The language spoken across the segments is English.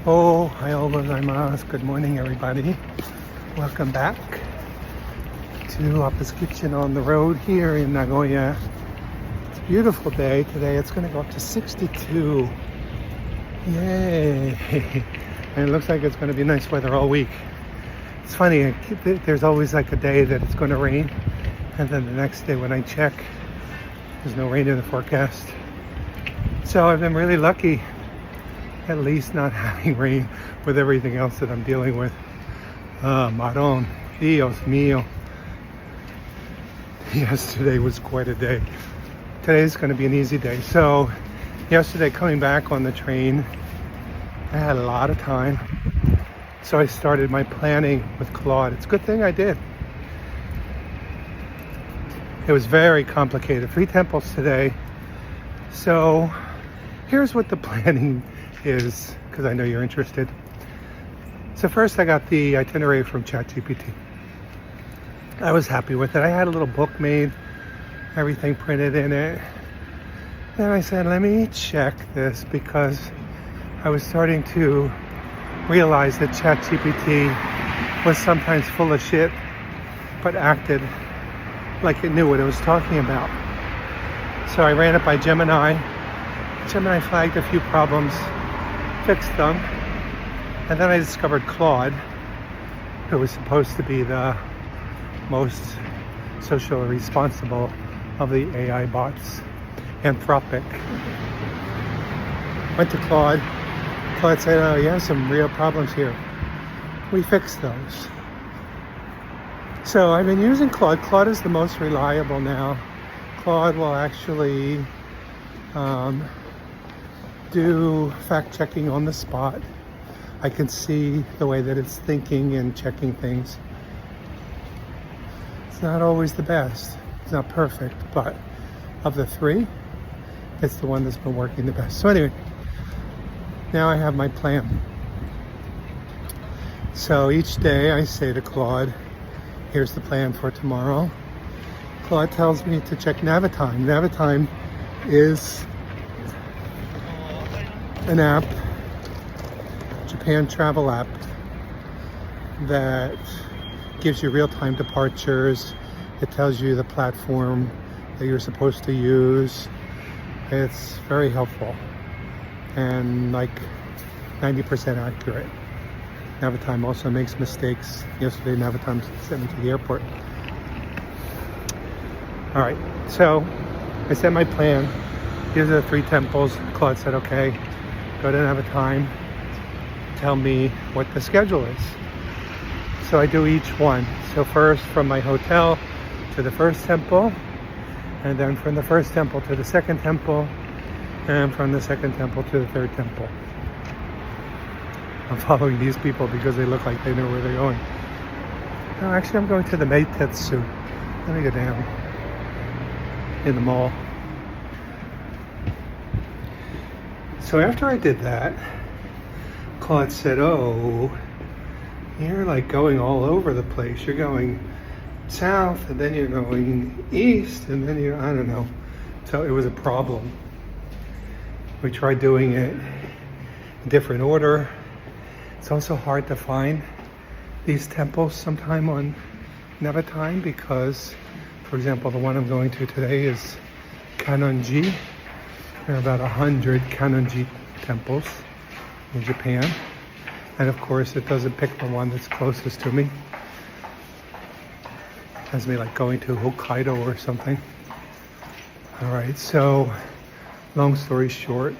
Ohayou gozaimasu. Good morning, everybody. Welcome back to Obu's Kitchen on the road here in Nagoya. It's a beautiful day today. It's going to go up to 62. Yay! And it looks like it's going to be nice weather all week. It's funny, there's always like a day that it's going to rain, and then the next day when I check, there's no rain in the forecast. So I've been really lucky, at least not having rain with everything else that I'm dealing with. Maron, Dios mío. Yesterday was quite a day. Today's going to be an easy day. So yesterday coming back on the train, I had a lot of time. So I started my planning with Claude. It's a good thing I did. It was very complicated. 3 temples today. So here's what the planning is, because I know you're interested. So first I got the itinerary from ChatGPT. I was happy with it. I had a little book made, everything printed in it. Then I said, let me check this, because I was starting to realize that ChatGPT was sometimes full of shit, but acted like it knew what it was talking about. So I ran it by Gemini. Gemini flagged a few problems, fixed them, and then I discovered Claude, who was supposed to be the most socially responsible of the AI bots, Anthropic. Went to Claude. Claude said, oh, you have some real problems here. We fixed those. So I've been using Claude. Claude is the most reliable now. Claude will actually do fact checking on the spot. I can see the way that it's thinking and checking things. It's not always the best. It's not perfect, but of the 3, it's the one that's been working the best. So anyway, now I have my plan. So each day I say to Claude, here's the plan for tomorrow. Claude tells me to check Navitime. Navitime is an app, Japan travel app, that gives you real-time departures. It tells you the platform that you're supposed to use. It's very helpful and like 90% accurate. Navitime also makes mistakes. Yesterday Navitime sent me to the airport. All right, so I set my plan. These are the 3 temples. Claude said, okay, go to Navitime, tell me what the schedule is. So I do each one. So first from my hotel to the first temple, and then from the first temple to the second temple, and from the second temple to the third temple. I'm following these people because they look like they know where they're going. No, actually I'm going to the Meitetsu. Let me go down in the mall. So after I did that, Claude said, oh, you're like going all over the place. You're going south, and then you're going east, and then I don't know. So it was a problem. We tried doing it in different order. It's also hard to find these temples sometime on Navitime, because, for example, the one I'm going to today is Kannon-ji. There are about 100 Kannon-ji temples in Japan. And of course, it doesn't pick the one that's closest to me. Has me like going to Hokkaido or something. All right, so long story short,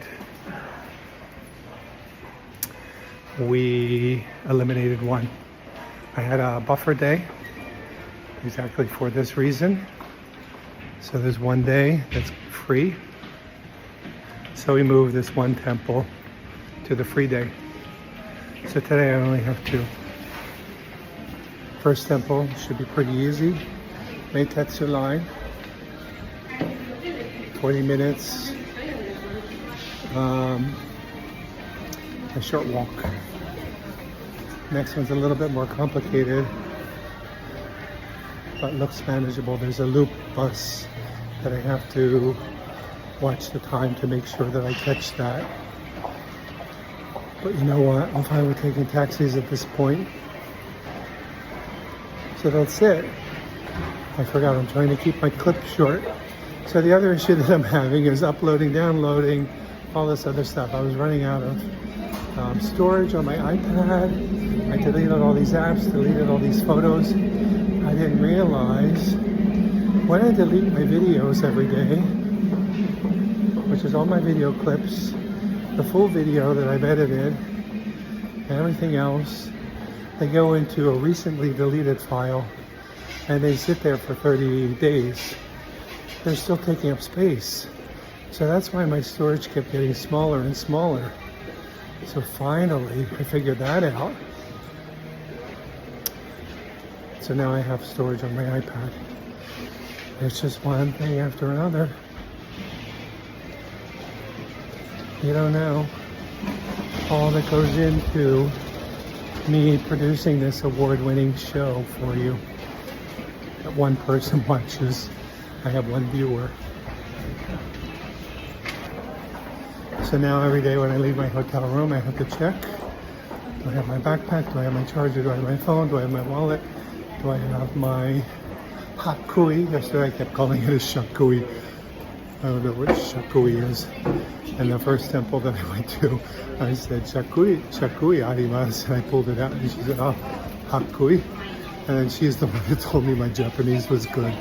we eliminated one. I had a buffer day exactly for this reason. So there's one day that's free. So we moved this one temple to the free day. So today I only have 2. First temple should be pretty easy. Meitetsu line. 20 minutes. A short walk. Next one's a little bit more complicated, but looks manageable. There's a loop bus that I have to watch the time to make sure that I catch that. But you know what? I'm fine with taking taxis at this point. So that's it. I forgot, I'm trying to keep my clip short. So the other issue that I'm having is uploading, downloading, all this other stuff. I was running out of storage on my iPad. I deleted all these apps, deleted all these photos. I didn't realize when I delete my videos every day, which is all my video clips, the full video that I've edited, and everything else, they go into a recently deleted file and they sit there for 30 days. They're still taking up space. So that's why my storage kept getting smaller and smaller. So finally, I figured that out. So now I have storage on my iPad. It's just one thing after another. You don't know all that goes into me producing this award-winning show for you. That one person watches. I have one viewer. So now every day when I leave my hotel room, I have to check. Do I have my backpack? Do I have my charger? Do I have my phone? Do I have my wallet? Do I have my hakui? Yesterday I kept calling it a shakui. I don't know what shakui is. And the first temple that I went to, I said, shakui arimasu. And I pulled it out and she said, oh, hakui. And then she's the one that told me my Japanese was good.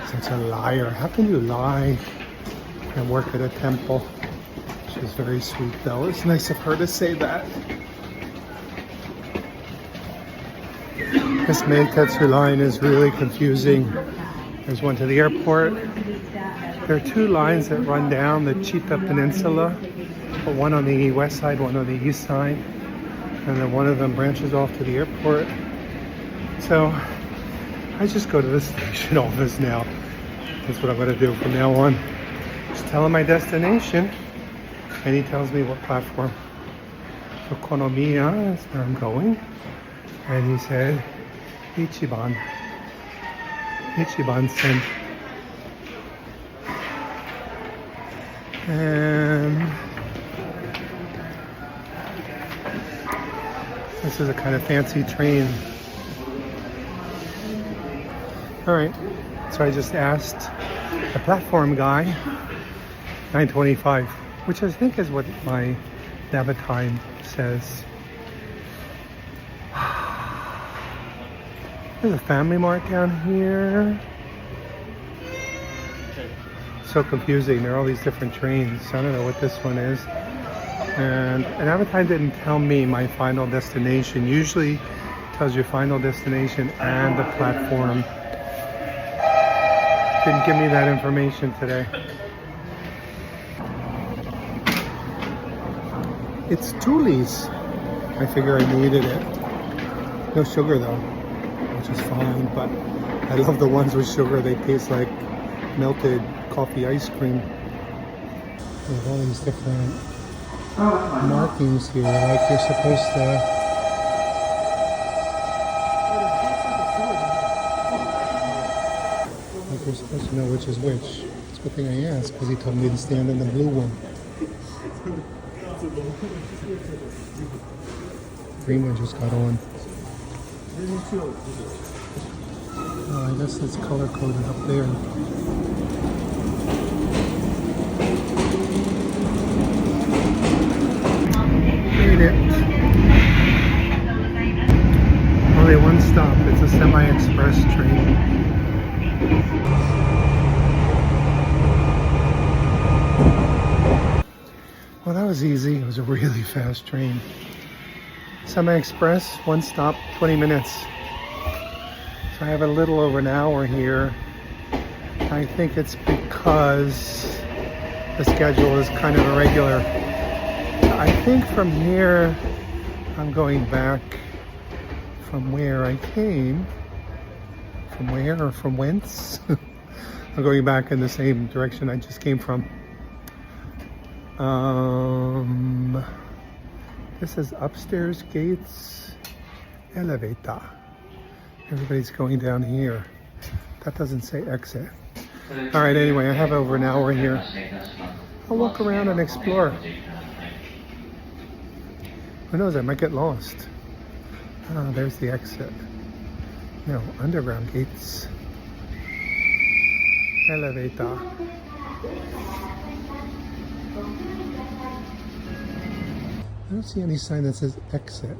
Such a liar. How can you lie and work at a temple? She's very sweet though. It's nice of her to say that. This Meitetsu line is really confusing. There's one to the airport. There are two lines that run down the Chita Peninsula, but one on the west side, one on the east side. And then one of them branches off to the airport. So I just go to the station office now. That's what I'm going to do from now on. Just tell him my destination, and he tells me what platform. So Konomiya is where I'm going. And he said, Ichiban Sen. And this is a kind of fancy train. All right, so I just asked the platform guy, 9:25, which I think is what my Navatime says. There's a Family Mart down here. So confusing. There are all these different trains. I don't know what this one is. And Navatime didn't tell me my final destination. Usually it tells you final destination and the platform. Didn't give me that information today. It's Tuli's. I figure I needed it. No sugar though, which is fine, but I love the ones with sugar. They taste like melted coffee ice cream. There's all these different markings here, like you're supposed to. Like you're supposed to know which is which. It's a good thing I asked, because he told me to stand in the blue one. Green one just got on. Oh, I guess it's color coded up there. Made it. Only one stop. It's a semi-express train. Well, that was easy. It was a really fast train. Semi-express, one stop, 20 minutes. So I have a little over an hour here. I think it's because the schedule is kind of irregular. I think from here, I'm going back from where I came. From where or from whence? I'm going back in the same direction I just came from. This is upstairs gates, elevator. Everybody's going down here. That doesn't say exit. All right, anyway, I have over an hour here. I'll walk around and explore. Who knows, I might get lost. Ah, there's the exit. No, underground gates. Elevator. I don't see any sign that says exit.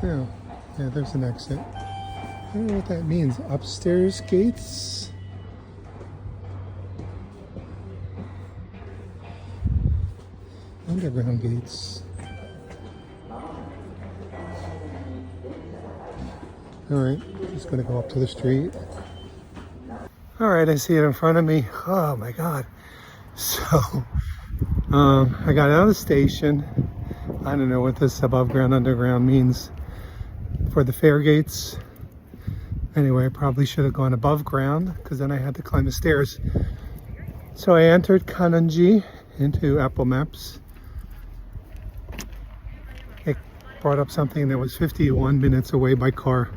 No. Yeah, there's an exit. I don't know what that means. Upstairs gates? Underground gates. Alright, just gonna go up to the street. Alright, I see it in front of me. Oh my god. So, I got out of the station. I don't know what this above ground, underground means for the fare gates. Anyway, I probably should have gone above ground because then I had to climb the stairs. So I entered Kannon-ji into Apple Maps. It brought up something that was 51 minutes away by car.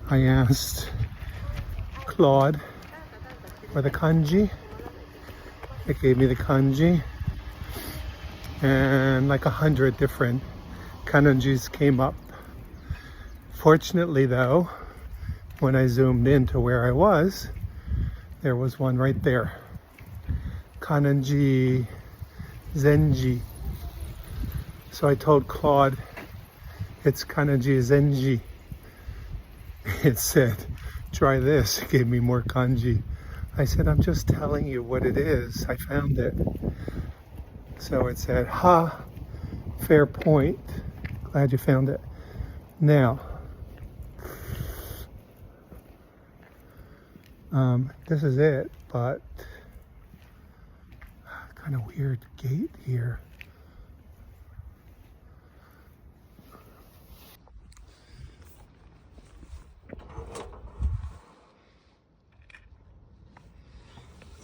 I asked Claude for the kanji. It gave me the kanji. And like 100 different Kannon-jis came up. Fortunately though, when I zoomed in to where I was, there was one right there. Kannon-ji Zenji. So I told Claude, it's Kannon-ji Zenji. It said, try this. It gave me more kanji. I said, I'm just telling you what it is. I found it. So it said, ha, fair point. Glad you found it. Now, this is it, but kind of weird gate here.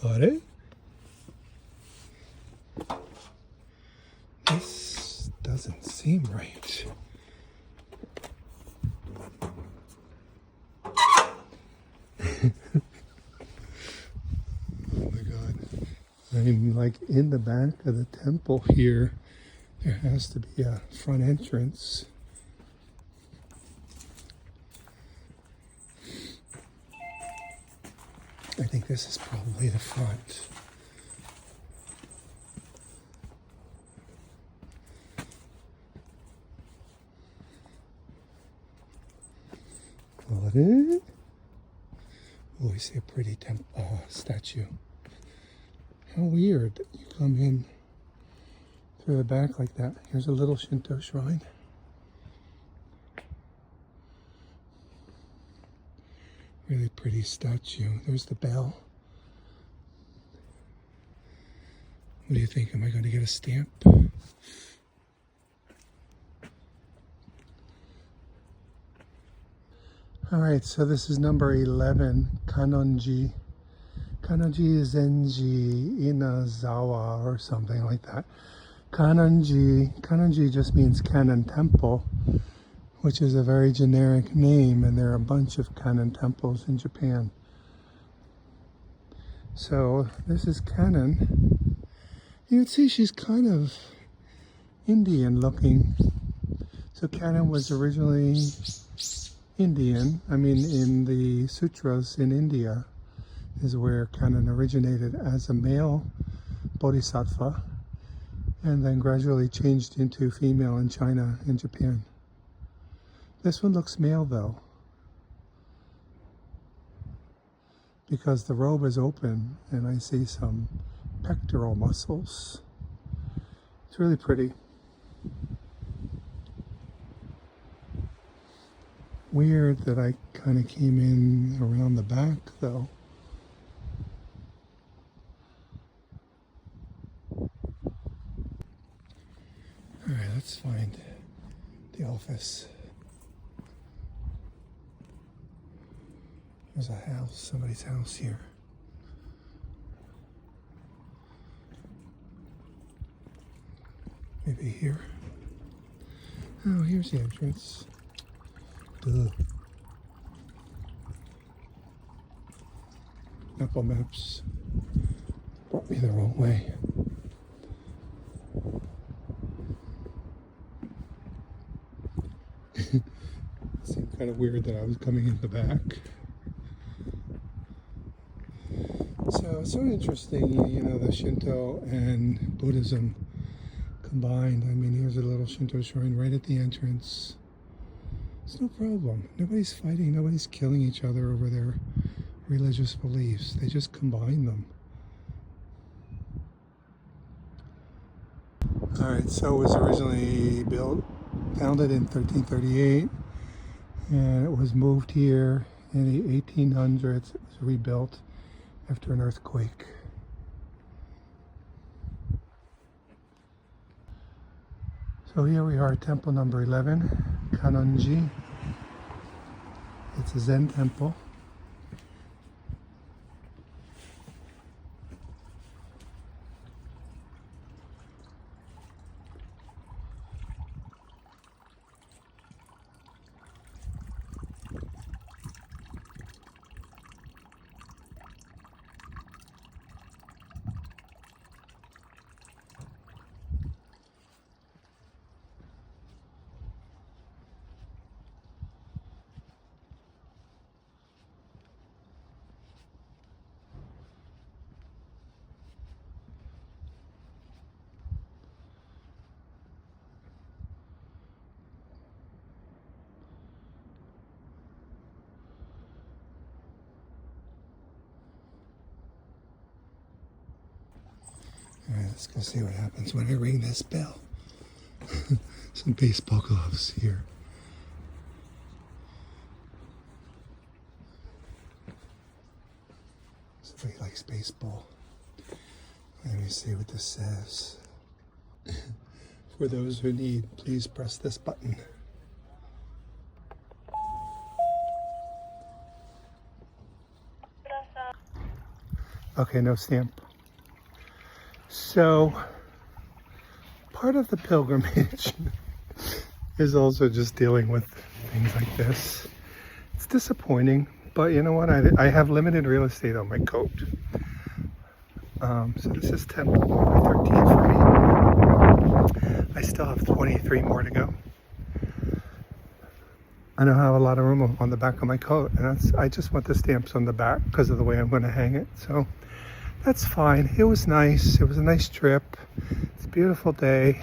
Got it? This doesn't seem right. Oh my god. I'm like in the back of the temple here. There has to be a front entrance. I think this is probably the front. Got it? Oh, we see a pretty statue. How weird that you come in through the back like that. Here's a little Shinto shrine. Really pretty statue. There's the bell. What do you think? Am I going to get a stamp? Alright, so this is number 11, Kannon-ji. Kannon-ji Zenji Inazawa or something like that. Kannon-ji. Kannon-ji just means Kannon Temple, which is a very generic name, and there are a bunch of Kannon temples in Japan. So this is Kannon. You can see she's kind of Indian looking. So Kannon was originally Indian. I mean, in the sutras in India is where Kannon originated as a male bodhisattva, and then gradually changed into female in China and Japan. This one looks male though, because the robe is open and I see some pectoral muscles. It's really pretty. Weird that I kind of came in around the back though. Alright, let's find the office. There's a house, somebody's house here. Maybe here. Oh, here's the entrance. Duh. Apple Maps brought me the wrong way. It seemed kind of weird that I was coming in the back. So it's so interesting, you know, the Shinto and Buddhism combined. I mean, here's a little Shinto shrine right at the entrance. It's no problem. Nobody's fighting. Nobody's killing each other over their religious beliefs. They just combine them. Alright, so it was originally founded in 1338, and it was moved here in the 1800s. It was rebuilt after an earthquake. So here we are, temple number 11, Kannon-ji. It's a Zen temple. All right, let's go see what happens when I ring this bell. Some baseball gloves here. Somebody likes baseball. Let me see what this says. For those who need, please press this button. Okay, no stamp. So, part of the pilgrimage is also just dealing with things like this. It's disappointing, but you know what? I have limited real estate on my coat. So this is temple number 13 for me. I still have 23 more to go. I don't have a lot of room on the back of my coat, and I just want the stamps on the back because of the way I'm going to hang it. So that's fine. It was nice. It was a nice trip. It's a beautiful day.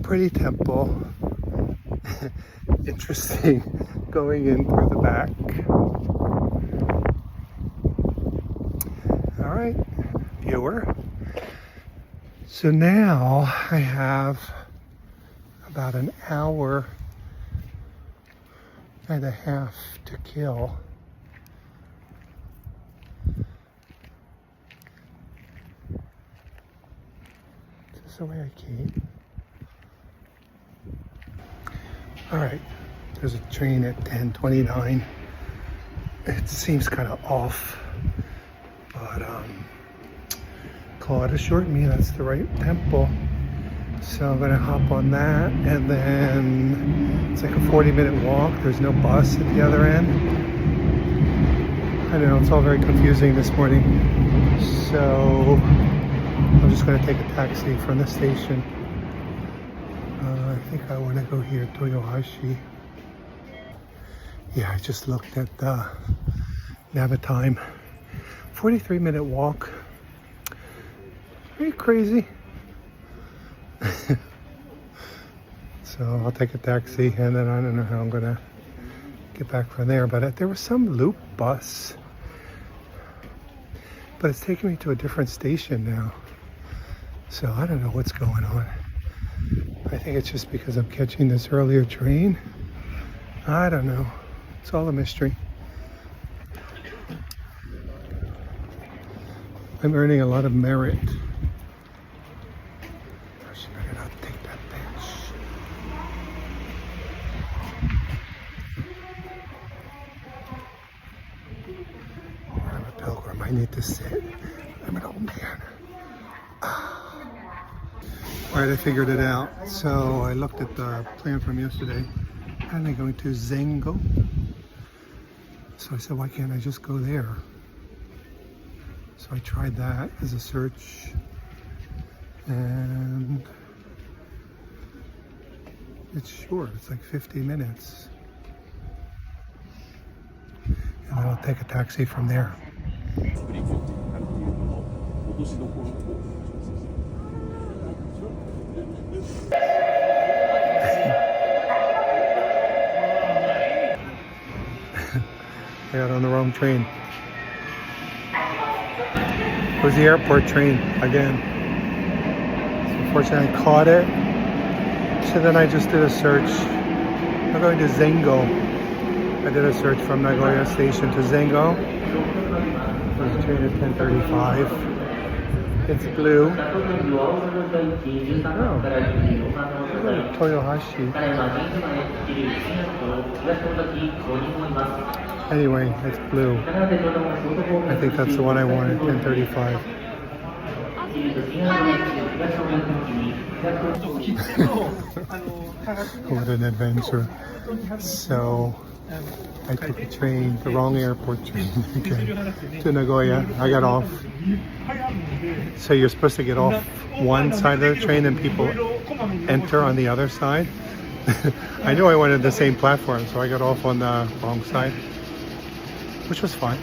Pretty temple. Interesting going in through the back. All right, viewer. So now I have about an hour and a half to kill. Is this the way I came? All right, there's a train at 10:29. It seems kind of off, but call it a short me. That's the right tempo. So I'm gonna hop on that, and then it's like a 40-minute walk. There's no bus at the other end. I don't know, it's all very confusing this morning. So I'm just gonna take a taxi from the station. I think I wanna go here, Toyohashi. Yeah, I just looked at the Navitime. 43-minute walk. Pretty crazy. So I'll take a taxi, and then I don't know how I'm gonna get back from there, but there was some loop bus, but it's taking me to a different station now, so I don't know what's going on. I think it's just because I'm catching this earlier train. I don't know. It's all a mystery. I'm earning a lot of merit. I need to sit. I'm an old man. Alright, I figured it out. So I looked at the plan from yesterday, and I'm going to Zengo. So I said, why can't I just go there? So I tried that as a search, and it's short. It's like 50 minutes. And then I'll take a taxi from there. I got on the wrong train. It was the airport train again. So unfortunately I caught it. So then I just did a search. I'm going to Zengo. I did a search from Nagoya Station to Zengo. There's a train at 10:35. It's blue. Oh, Toyohashi. Anyway, it's blue. I think that's the one I wanted, 10:35. What an adventure. So I took a train, the wrong airport train again, to Nagoya. I got off. So you're supposed to get off one side of the train and people enter on the other side. I knew I wanted the same platform, so I got off on the wrong side, which was fine.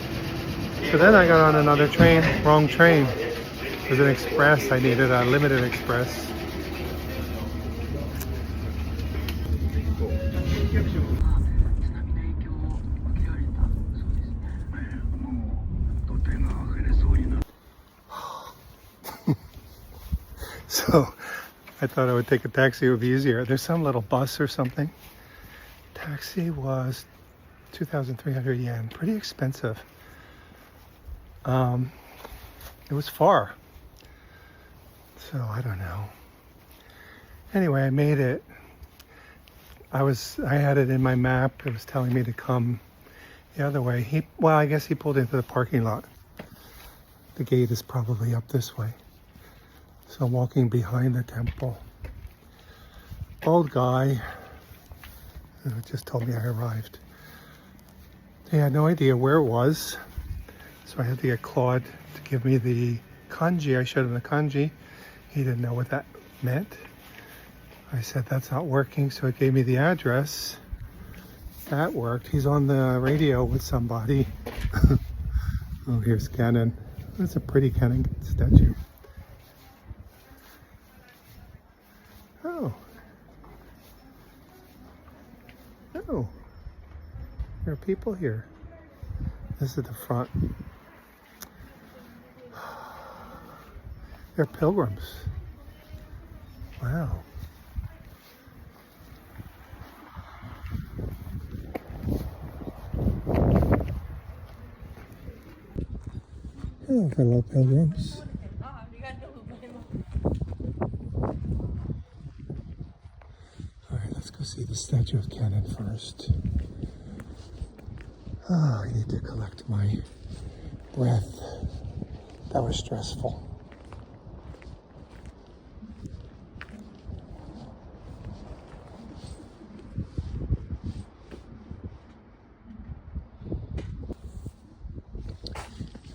So then I got on another train, wrong train. It was an express. I needed a limited express. So I thought I would take a taxi, it would be easier. There's some little bus or something. Taxi was 2,300 yen, pretty expensive. It was far. So I don't know. Anyway, I made it. I had it in my map. It was telling me to come the other way. Well, I guess he pulled into the parking lot. The gate is probably up this way. So I'm walking behind the temple. Old guy who just told me I arrived. He had no idea where it was. So I had to get Claude to give me the kanji. I showed him the kanji. He didn't know what that meant. I said, that's not working. So it gave me the address. That worked. He's on the radio with somebody. Oh, here's Kannon. That's a pretty Kannon statue. Oh. Oh. There are people here. This is the front. They're pilgrims. Wow. Oh, fellow pilgrims. Alright, let's go see the statue of Kannon first. Oh, I need to collect my breath. That was stressful.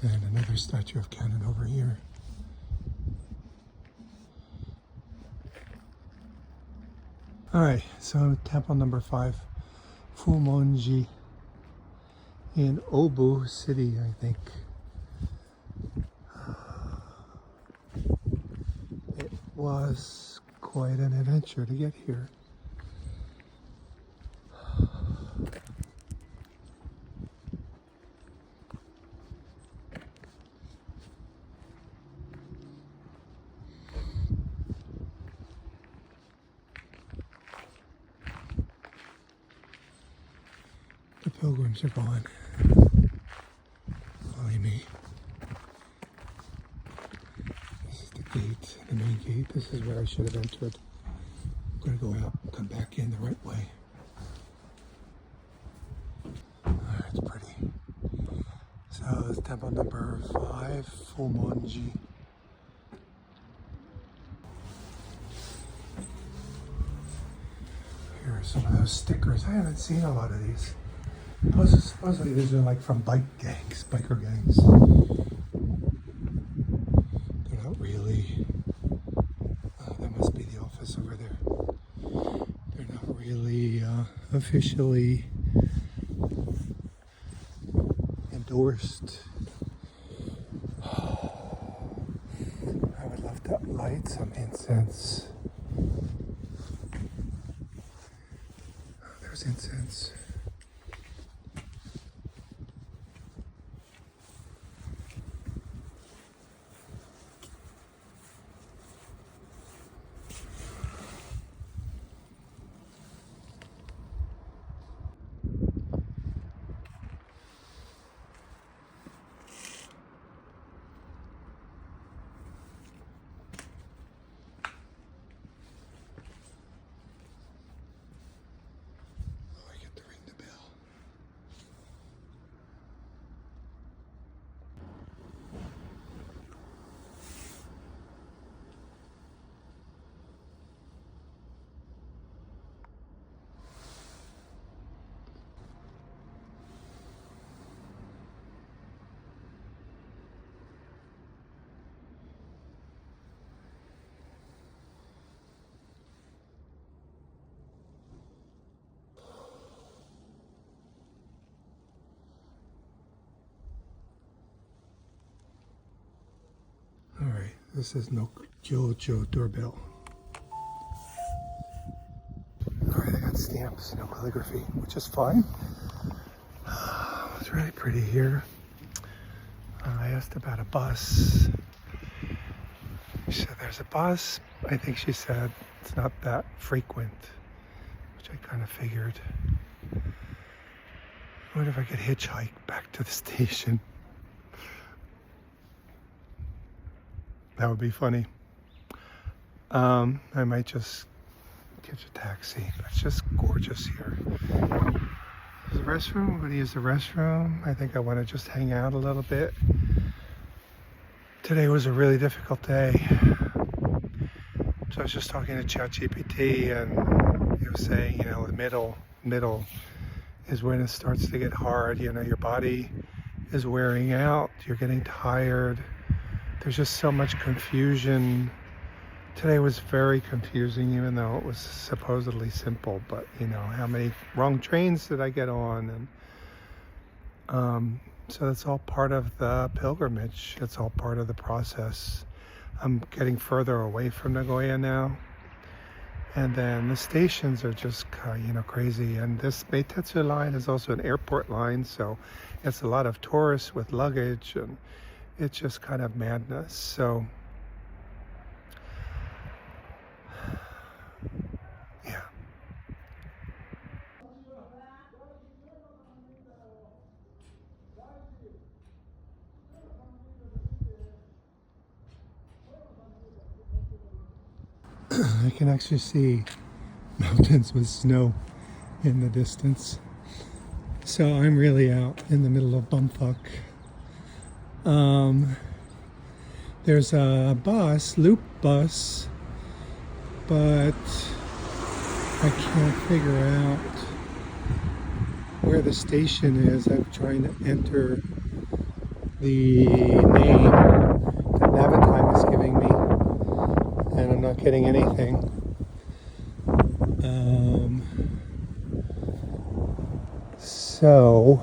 And another statue of Kannon over here. Alright, so temple number 5, Fumon-ji in Obu City, I think. It was quite an adventure to get here. The pilgrims are gone. Following me. This is the gate, the main gate. This is where I should have entered. I'm gonna go out, come back in the right way. Alright, it's pretty. So it's temple number 5, Fumon-ji. Here are some of those stickers. I haven't seen a lot of these. Supposedly these are like from biker gangs. really officially endorsed. I would love to light some incense. There's incense. Alright, this is Nagoya doorbell. Alright, I got stamps, no calligraphy, which is fine. It's really pretty here. I asked about a bus. She said there's a bus. I think she said it's not that frequent, which I kind of figured. I wonder if I could hitchhike back to the station. That would be funny. I might just catch a taxi. It's just gorgeous here. There's a restroom. I'm going to use the restroom. I think I want to just hang out a little bit. Today was a really difficult day. So I was just talking to ChatGPT, and he was saying, you know, the middle is when it starts to get hard. You know, your body is wearing out. You're getting tired. There's just so much confusion. Today was very confusing, even though it was supposedly simple. But, you know, how many wrong trains did I get on? And so that's all part of the pilgrimage. It's all part of the process. I'm getting further away from Nagoya now. And then the stations are just, you know, crazy. And this Meitetsu line is also an airport line. So it's a lot of tourists with luggage, and it's just kind of madness. So, yeah. I can actually see mountains with snow in the distance. So I'm really out in the middle of bumfuck. There's a bus, loop bus, but I can't figure out where the station is. I'm trying to enter the name that Navitime is giving me, and I'm not getting anything. So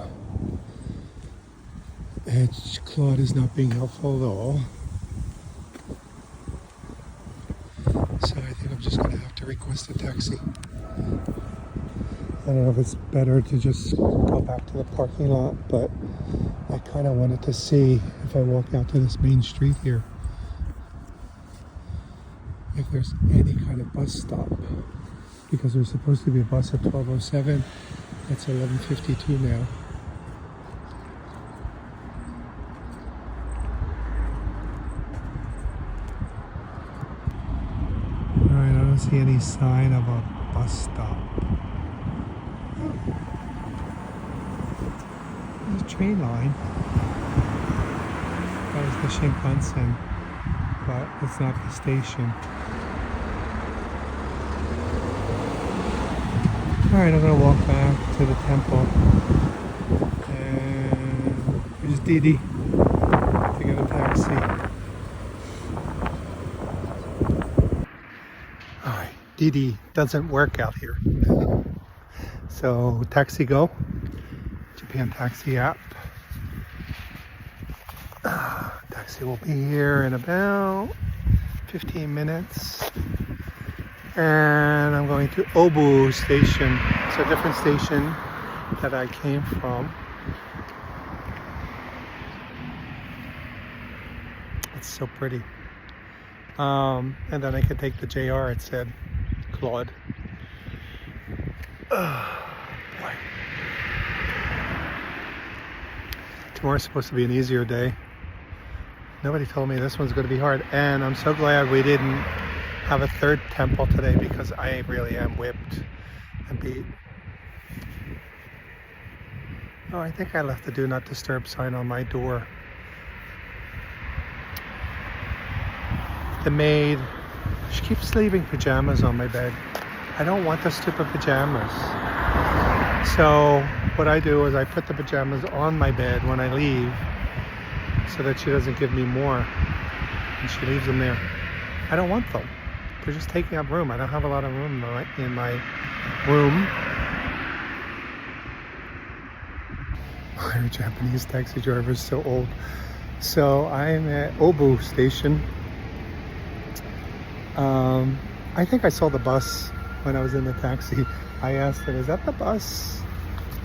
Claude is not being helpful at all. So I think I'm just going to have to request a taxi. I don't know if it's better to just go back to the parking lot, but I kind of wanted to see if I walk out to this main street here, if there's any kind of bus stop. Because there's supposed to be a bus at 12:07. It's 11:52 now. Alright, I don't see any sign of a bus stop. There's a train line. That was the Shinkansen, but it's not the station. Alright, I'm going to walk back to the temple. And here's Didi to get a taxi. Alright, Didi doesn't work out here. So Taxi Go, Japan taxi app. Taxi will be here in about 15 minutes. And I'm going to Obu Station. It's a different station that I came from. It's so pretty. And then I could take the JR, it said. Claude. Boy. Tomorrow's supposed to be an easier day. Nobody told me this one's going to be hard. And I'm so glad we didn't have a third temple today because I really am whipped and beat. Oh, I think I left the do not disturb sign on my door. The maid, she keeps leaving pajamas on my bed. I don't want the stupid pajamas. So what I do is I put the pajamas on my bed when I leave so that she doesn't give me more. And she leaves them there. I don't want them. They're just taking up room. I don't have a lot of room in my room. Our Japanese taxi driver is so old. So I'm at Obu Station. I think I saw the bus when I was in the taxi. I asked him, is that the bus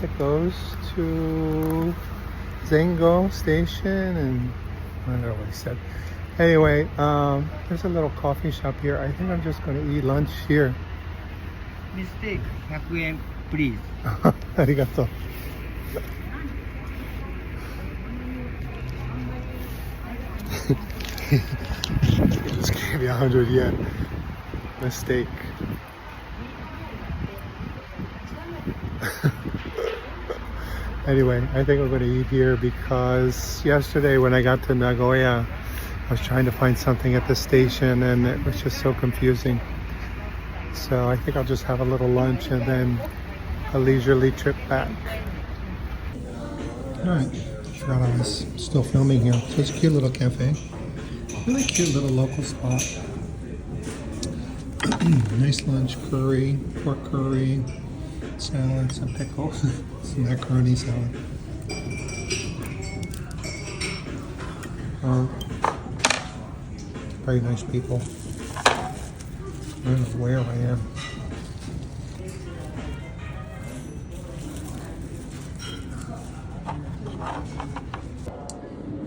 that goes to Zengo Station? And I don't know what he said. Anyway, there's a little coffee shop here. I think I'm just going to eat lunch here. Mistake, 100 yen, please. Arigato. He just gave me 100 yen. Mistake. Anyway, I think I'm going to eat here because yesterday when I got to Nagoya, I was trying to find something at the station and it was just so confusing. So I think I'll just have a little lunch and then a leisurely trip back. Alright, forgot I was still filming here. So it's a cute little cafe. Really cute little local spot. Nice lunch, curry, pork curry, salad, some pickles, some macaroni salad. Very nice people. I don't know where I am.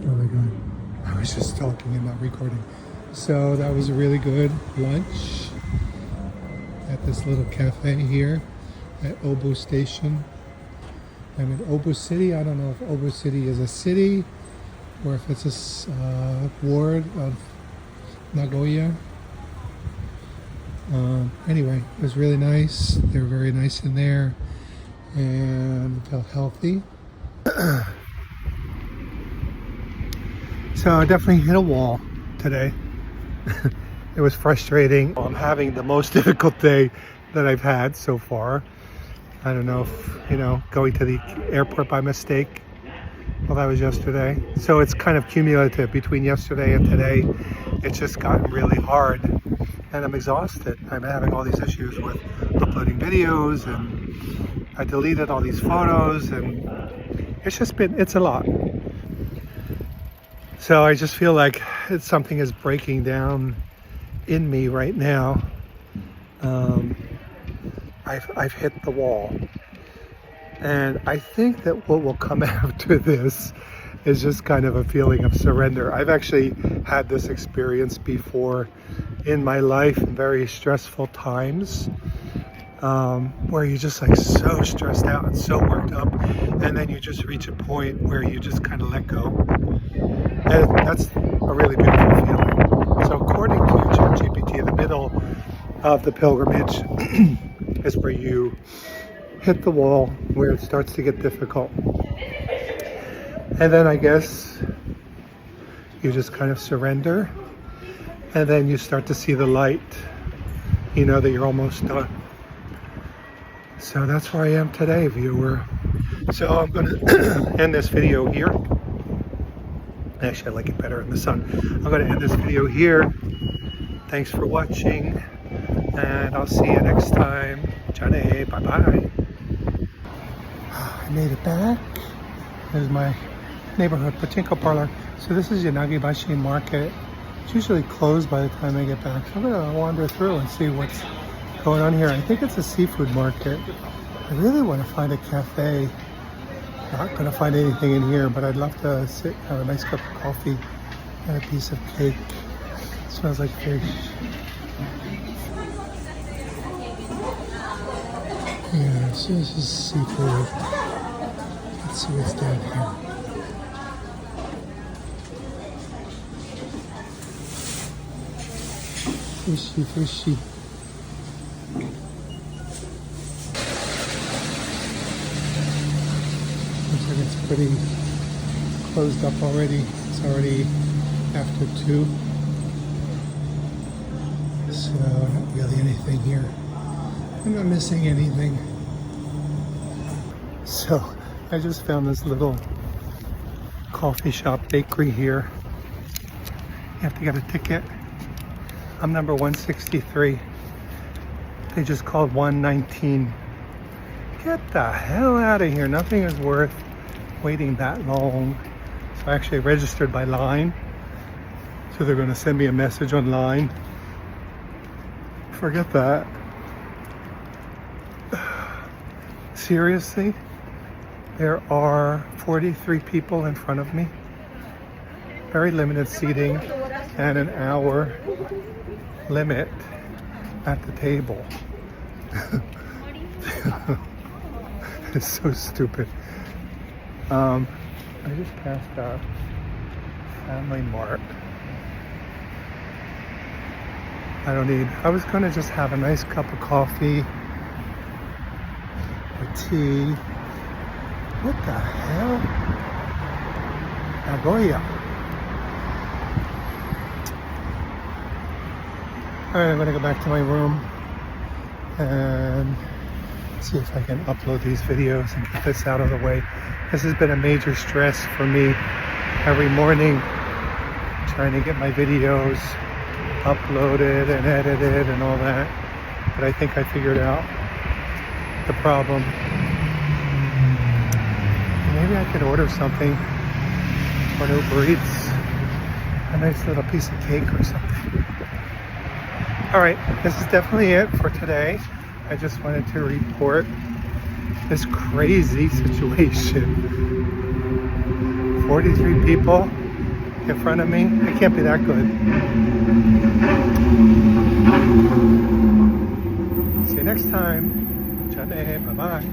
Oh my god. I was just talking and not recording. So that was a really good lunch at this little cafe here at Obu Station. I'm in Obu City. I don't know if Obu City is a city or if it's a ward of Nagoya. Anyway, it was really nice. They were very nice in there and felt healthy. So I definitely hit a wall today. It was frustrating. I'm having the most difficult day that I've had so far. I don't know if, going to the airport by mistake. Well, that was yesterday. So it's kind of cumulative between yesterday and today. It's just gotten really hard and I'm exhausted. I'm having all these issues with uploading videos and I deleted all these photos and it's a lot. So I just feel like something is breaking down in me right now. I've hit the wall. And I think that what will come after this is just kind of a feeling of surrender. I've actually had this experience before in my life in very stressful times, where you're just like so stressed out and so worked up, and then you just reach a point where you just kind of let go. And that's a really beautiful feeling. So according to ChatGPT, the middle of the pilgrimage is where you hit the wall, where it starts to get difficult. And then I guess you just kind of surrender, and then you start to see the light, that you're almost done. So that's where I am today, viewer. So I'm going to end this video here. Actually, I like it better in the sun. I'm going to end this video here. Thanks for watching, and I'll see you next time. Jane, bye-bye. I made it back. There's my neighborhood pachinko parlor. So this is Yanagi-bashi Market. It's usually closed by the time I get back. So I'm gonna wander through and see what's going on here. I think it's a seafood market. I really want to find a cafe. Not gonna find anything in here, but I'd love to sit, have a nice cup of coffee and a piece of cake. It smells like fish. Yeah, so this is seafood. Let's see what's down here. Fishy, fishy. Looks like it's pretty closed up already. It's already after 2. So not really anything here. I'm not missing anything. So I just found this little coffee shop bakery here. You have to get a ticket. I'm number 163. They just called 119. Get the hell out of here. Nothing is worth waiting that long. So I actually registered by line. So they're going to send me a message online. Forget that. Seriously? There are 43 people in front of me. Very limited seating and an hour limit at the table. It's so stupid. I just passed a Family Mart. I was gonna just have a nice cup of coffee or tea. What the hell? Nagoya. Alright, I'm gonna go back to my room and see if I can upload these videos and get this out of the way. This has been a major stress for me every morning, trying to get my videos uploaded and edited and all that. But I think I figured out the problem. Maybe I could order something on Uber Eats, a nice little piece of cake or something. All right, this is definitely it for today. I just wanted to report this crazy situation. 43 people in front of me. It can't be that good. See you next time. Bye-bye.